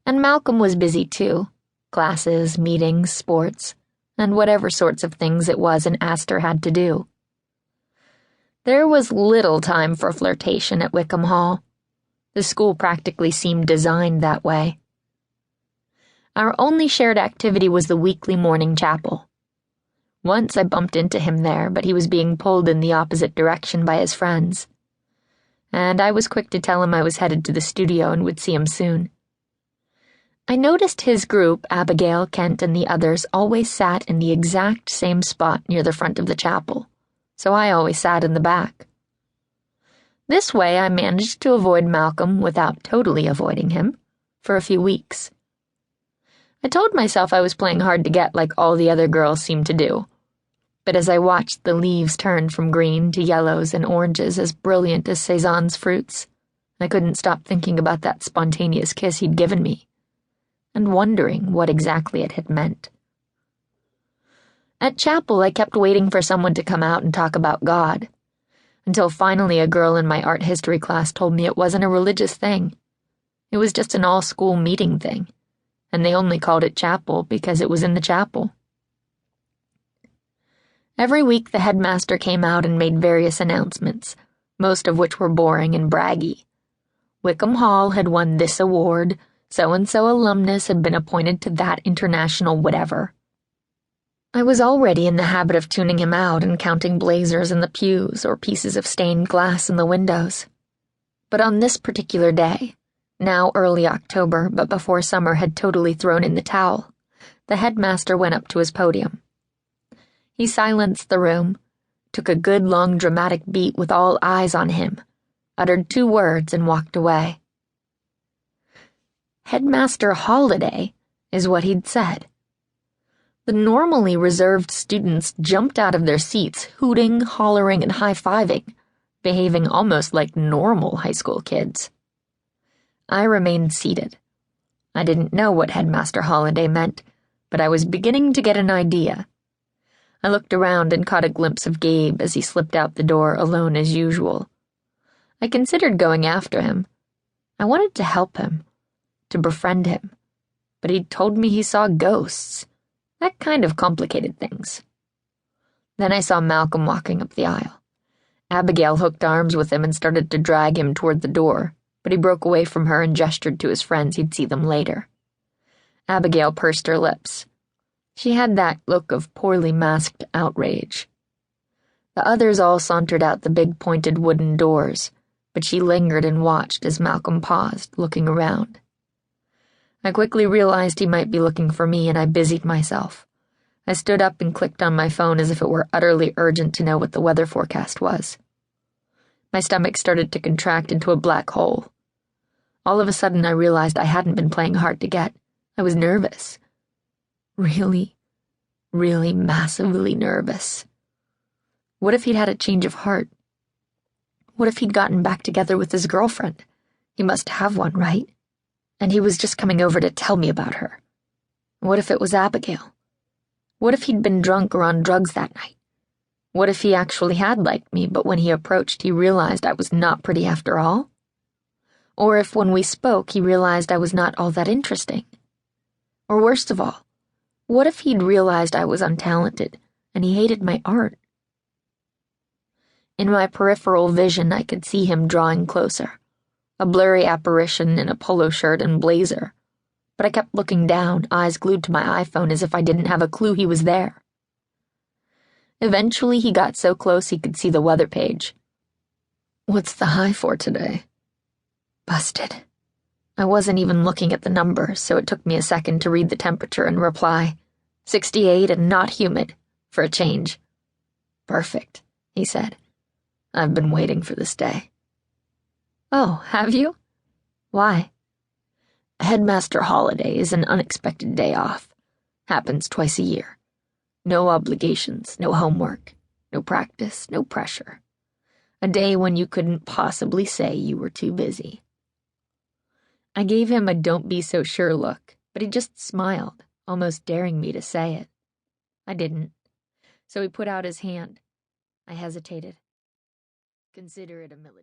And Malcolm was busy too. Classes, meetings, sports, and whatever sorts of things it was an Astor had to do. There was little time for flirtation at Wickham Hall. The school practically seemed designed that way. Our only shared activity was the weekly morning chapel. Once I bumped into him there, but he was being pulled in the opposite direction by his friends. And I was quick to tell him I was headed to the studio and would see him soon. I noticed his group, Abigail, Kent, and the others, always sat in the exact same spot near the front of the chapel, so I always sat in the back. This way I managed to avoid Malcolm without totally avoiding him for a few weeks. I told myself I was playing hard to get like all the other girls seemed to do. But as I watched the leaves turn from green to yellows and oranges as brilliant as Cezanne's fruits, I couldn't stop thinking about that spontaneous kiss he'd given me, and wondering what exactly it had meant. At chapel, I kept waiting for someone to come out and talk about God, until finally a girl in my art history class told me it wasn't a religious thing. It was just an all-school meeting thing, and they only called it chapel because it was in the chapel. Every week the headmaster came out and made various announcements, most of which were boring and braggy. Wickham Hall had won this award, so-and-so alumnus had been appointed to that international whatever. I was already in the habit of tuning him out and counting blazers in the pews or pieces of stained glass in the windows. But on this particular day, now early October but before summer had totally thrown in the towel, the headmaster went up to his podium. He silenced the room, took a good long dramatic beat with all eyes on him, uttered 2 words and walked away. Headmaster Holiday is what he'd said. The normally reserved students jumped out of their seats, hooting, hollering, and high-fiving, behaving almost like normal high school kids. I remained seated. I didn't know what Headmaster Holiday meant, but I was beginning to get an idea. I looked around and caught a glimpse of Gabe as he slipped out the door alone as usual. I considered going after him. I wanted to help him, to befriend him, but he'd told me he saw ghosts. That kind of complicated things. Then I saw Malcolm walking up the aisle. Abigail hooked arms with him and started to drag him toward the door, but he broke away from her and gestured to his friends he'd see them later. Abigail pursed her lips. She had that look of poorly masked outrage. The others all sauntered out the big pointed wooden doors, but she lingered and watched as Malcolm paused, looking around. I quickly realized he might be looking for me, and I busied myself. I stood up and clicked on my phone as if it were utterly urgent to know what the weather forecast was. My stomach started to contract into a black hole. All of a sudden I realized I hadn't been playing hard to get. I was nervous. Really, really massively nervous. What if he'd had a change of heart? What if he'd gotten back together with his girlfriend? He must have one, right? And he was just coming over to tell me about her. What if it was Abigail? What if he'd been drunk or on drugs that night? What if he actually had liked me, but when he approached he realized I was not pretty after all? Or if when we spoke he realized I was not all that interesting? Or worst of all, what if he'd realized I was untalented and he hated my art? In my peripheral vision I could see him drawing closer, a blurry apparition in a polo shirt and blazer, but I kept looking down, eyes glued to my iPhone as if I didn't have a clue he was there. Eventually he got so close he could see the weather page. "What's the high for today?" Busted. I wasn't even looking at the number, so it took me a second to read the temperature and reply, 68 and not humid, for a change. "Perfect," he said. "I've been waiting for this day." "Oh, have you? Why?" "Headmaster Holiday is an unexpected day off. Happens twice a year. No obligations, no homework, no practice, no pressure. A day when you couldn't possibly say you were too busy." I gave him a don't be so sure look, but he just smiled, almost daring me to say it. I didn't, so he put out his hand. I hesitated. "Consider it a military."